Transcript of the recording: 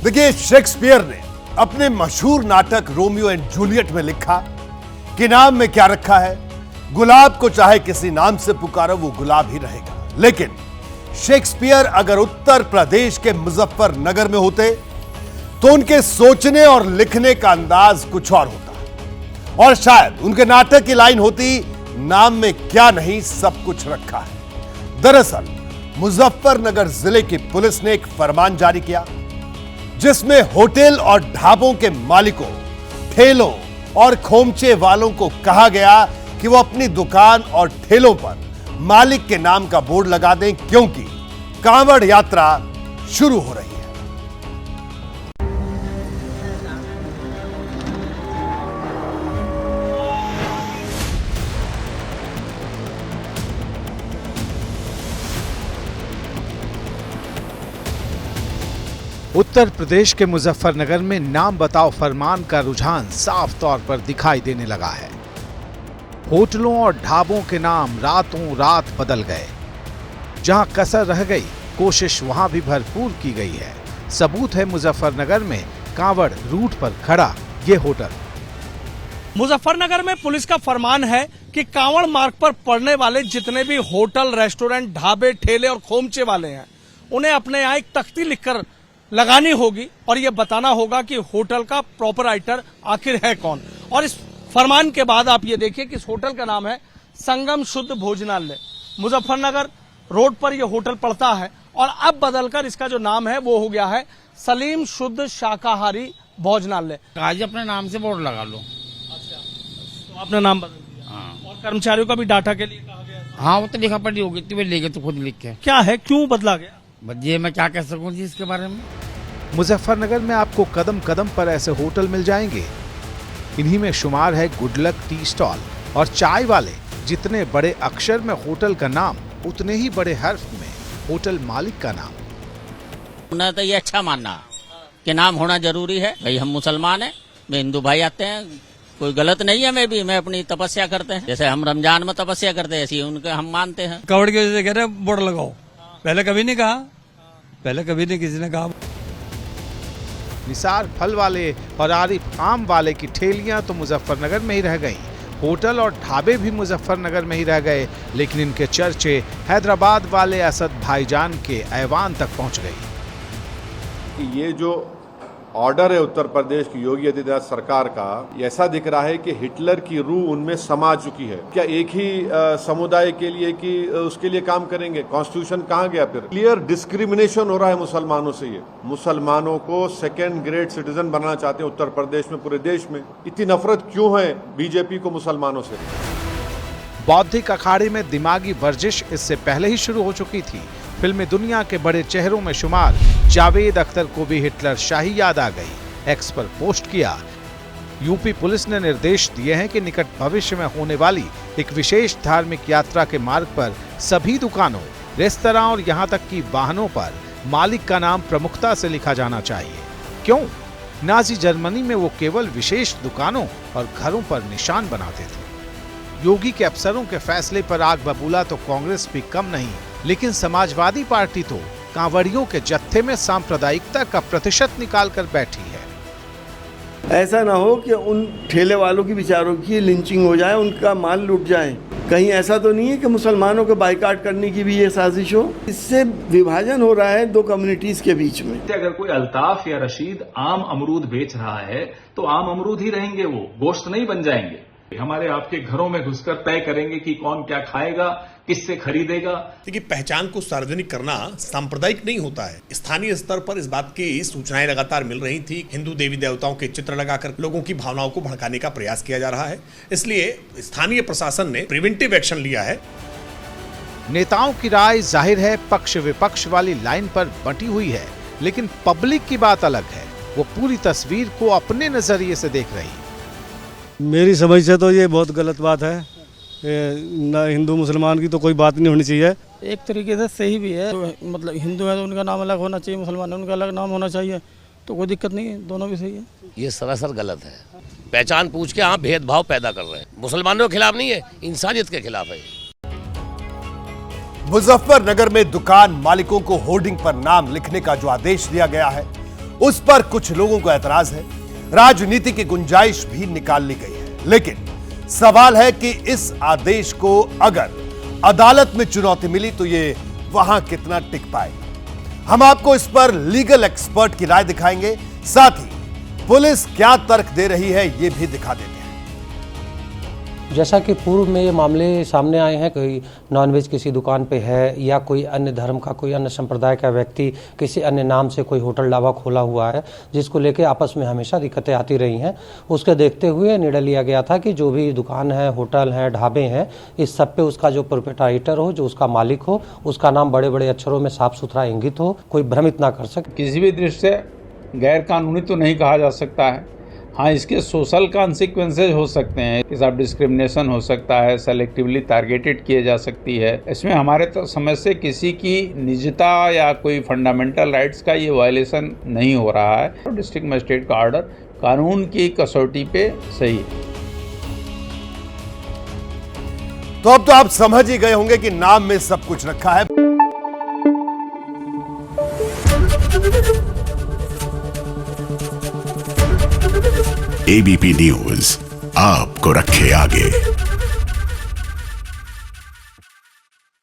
देखिए, शेक्सपियर ने अपने मशहूर नाटक रोमियो एंड जूलियट में लिखा कि नाम में क्या रखा है, गुलाब को चाहे किसी नाम से पुकारो वो गुलाब ही रहेगा। लेकिन शेक्सपियर अगर उत्तर प्रदेश के मुजफ्फरनगर में होते तो उनके सोचने और लिखने का अंदाज कुछ और होता और शायद उनके नाटक की लाइन होती, नाम में क्या नहीं सब कुछ रखा है। दरअसल मुजफ्फरनगर जिले की पुलिस ने एक फरमान जारी किया जिसमें होटल और ढाबों के मालिकों, ठेलों और खोमचे वालों को कहा गया कि वो अपनी दुकान और ठेलों पर मालिक के नाम का बोर्ड लगा दें, क्योंकि कांवड़ यात्रा शुरू हो रही है। उत्तर प्रदेश के मुजफ्फरनगर में नाम बताओ फरमान का रुझान साफ तौर पर दिखाई देने लगा है। होटलों और ढाबों के नाम रातों रात बदल गए। जहां कसर रह गई, कोशिश वहां भी भरपूर की गई है। सबूत है मुजफ्फरनगर में कांवड़ रूट पर खड़ा ये होटल। मुजफ्फरनगर में पुलिस का फरमान है कि कांवड़ मार्ग पर पड़ने वाले जितने भी होटल, रेस्टोरेंट, ढाबे, ठेले और खोमचे वाले हैं, उन्हें अपने यहाँ एक तख्ती लिखकर लगानी होगी और ये बताना होगा कि होटल का प्रोपराइटर आखिर है कौन। और इस फरमान के बाद आप ये देखिए कि इस होटल का नाम है संगम शुद्ध भोजनालय। मुजफ्फरनगर रोड पर यह होटल पड़ता है और अब बदलकर इसका जो नाम है वो हो गया है सलीम शुद्ध शाकाहारी भोजनालय। आज अपने नाम से बोर्ड लगा लो। अच्छा, तो आपने नाम बदल दिया। हाँ। और कर्मचारियों का भी डाटा के लिए कहा गया। हाँ, वो तो लिखा पड़ी होगी, तुम्हें लेके तो खुद लिख के। क्या है, क्यों बदला गया? ये मैं क्या कह सकूं जी इसके बारे में। मुजफ्फरनगर में आपको कदम कदम पर ऐसे होटल मिल जाएंगे। इन्हीं में शुमार है गुडलक टी स्टॉल और चाय वाले। जितने बड़े अक्षर में होटल का नाम, उतने ही बड़े हर्फ में होटल मालिक का नाम। ना तो ये अच्छा मानना कि नाम होना जरूरी है। भाई हम मुसलमान हैं, मैं हिंदू भाई आते हैं, कोई गलत नहीं है। मैं अपनी तपस्या करते हैं, जैसे हम रमजान में तपस्या करते हैं ऐसी उनके हम मानते हैं। कावड़ की वजह से कह रहे हैं बोर्ड लगाओ। पहले कभी नहीं कहा, पहले कभी नहीं किसी ने कहा। निसार फल वाले और आरिफ आम वाले की ठेलियां तो मुजफ्फरनगर में ही रह गईं। होटल और ढाबे भी मुजफ्फरनगर में ही रह गए, लेकिन इनके चर्चे हैदराबाद वाले असद भाईजान के ऐवान तक पहुंच गई। ये जो ऑर्डर है उत्तर प्रदेश की योगी आदित्यनाथ सरकार का, ऐसा दिख रहा है कि हिटलर की रूह उनमें समा चुकी है। क्या एक ही समुदाय के लिए कि उसके लिए काम करेंगे? कॉन्स्टिट्यूशन कहाँ गया फिर? क्लियर डिस्क्रिमिनेशन हो रहा है मुसलमानों से। ये मुसलमानों को सेकेंड ग्रेड सिटीजन बनाना चाहते हैं उत्तर प्रदेश में, पूरे देश में। इतनी नफरत क्यों है बीजेपी को मुसलमानों से? बौद्धिक अखाड़े में दिमागी वर्जिश इससे पहले ही शुरू हो चुकी थी। फिल्मी दुनिया के बड़े चेहरों में शुमार जावेद अख्तर को भी हिटलर शाही याद आ गई। एक्स पर पोस्ट किया। यूपी पुलिस ने निर्देश दिए हैं कि निकट भविष्य में होने वाली एक विशेष धार्मिक यात्रा के मार्ग पर सभी दुकानों, रेस्तरां और यहां तक कि वाहनों पर मालिक का नाम प्रमुखता से लिखा जाना चाहिए। क्यों? नाजी जर्मनी में वो केवल विशेष दुकानों और घरों पर निशान बनाते थे। योगी के अफसरों के फैसले पर आग बबूला तो कांग्रेस भी कम नहीं, लेकिन समाजवादी पार्टी तो कांवड़ियों के जत्थे में सांप्रदायिकता का प्रतिशत निकाल कर बैठी है। ऐसा ना हो कि उन ठेले वालों की बेचारों की लिंचिंग हो जाए, उनका माल लूट जाए। कहीं ऐसा तो नहीं है कि मुसलमानों को बाइकाट करने की भी ये साजिश हो? इससे विभाजन हो रहा है दो कम्युनिटीज के बीच में। अगर कोई अल्ताफ या रशीद आम अमरूद बेच रहा है तो आम अमरूद ही रहेंगे, वो गोश्त नहीं बन जाएंगे। हमारे आपके घरों में घुसकर तय करेंगे कि कौन क्या खाएगा, किससे खरीदेगा। देखिए, पहचान को सार्वजनिक करना सांप्रदायिक नहीं होता है। स्थानीय स्तर पर इस बात की सूचनाएं लगातार मिल रही थी। हिंदू देवी देवताओं के चित्र लगाकर लोगों की भावनाओं को भड़काने का प्रयास किया जा रहा है। इसलिए स्थानीय प्रशासन ने प्रिवेंटिव एक्शन लिया है। नेताओं की राय जाहिर है पक्ष विपक्ष वाली लाइन पर बंटी हुई है, लेकिन पब्लिक की बात अलग है। वो पूरी तस्वीर को अपने नजरिए से देख रही है। मेरी समझ से तो ये बहुत गलत बात है। ना हिंदू मुसलमान की तो कोई बात नहीं होनी चाहिए। एक तरीके से सही भी है, तो मतलब हिंदू है तो उनका नाम अलग होना चाहिए, मुसलमान है उनका अलग नाम होना चाहिए, तो कोई दिक्कत नहीं है, दोनों भी सही है। ये सरासर गलत है। पहचान पूछ के आप भेदभाव पैदा कर रहे हैं। मुसलमानों के खिलाफ नहीं है, इंसानियत के खिलाफ है। मुजफ्फरनगर में दुकान मालिकों को होर्डिंग पर नाम लिखने का जो आदेश दिया गया है, उस पर कुछ लोगों को ऐतराज है, राजनीति की गुंजाइश भी निकाल ली गई है। लेकिन सवाल है कि इस आदेश को अगर अदालत में चुनौती मिली तो ये वहां कितना टिक पाएगा। हम आपको इस पर लीगल एक्सपर्ट की राय दिखाएंगे, साथ ही पुलिस क्या तर्क दे रही है ये भी दिखा देते हैं। जैसा कि पूर्व में ये मामले सामने आए हैं, कोई नॉनवेज किसी दुकान पे है या कोई अन्य धर्म का, कोई अन्य संप्रदाय का व्यक्ति किसी अन्य नाम से कोई होटल ढाबा खोला हुआ है, जिसको लेके आपस में हमेशा दिक्कतें आती रही हैं। उसके देखते हुए निर्णय लिया गया था कि जो भी दुकान है, होटल है, ढाबे हैं, इस सब पे उसका जो प्रोप्राइटर हो, जो उसका मालिक हो, उसका नाम बड़े बड़े अक्षरों में साफ सुथरा इंगित हो, कोई भ्रमित ना कर सके। किसी भी दृष्टि से गैर कानूनी तो नहीं कहा जा सकता है। हाँ, इसके सोशल कॉन्सिक्वेंसेज हो सकते हैं, इस आप डिस्क्रिमिनेशन हो सकता है, सेलेक्टिवली टारगेटेड किए जा सकती है। इसमें हमारे तो समझ से किसी की निजता या कोई फंडामेंटल राइट्स का ये वायलेशन नहीं हो रहा है। तो डिस्ट्रिक्ट मजिस्ट्रेट का ऑर्डर कानून की कसौटी पे सही है। तो अब तो आप समझ ही गए होंगे कि नाम में सब कुछ रखा है। एबीपी न्यूज आपको रखे आगे।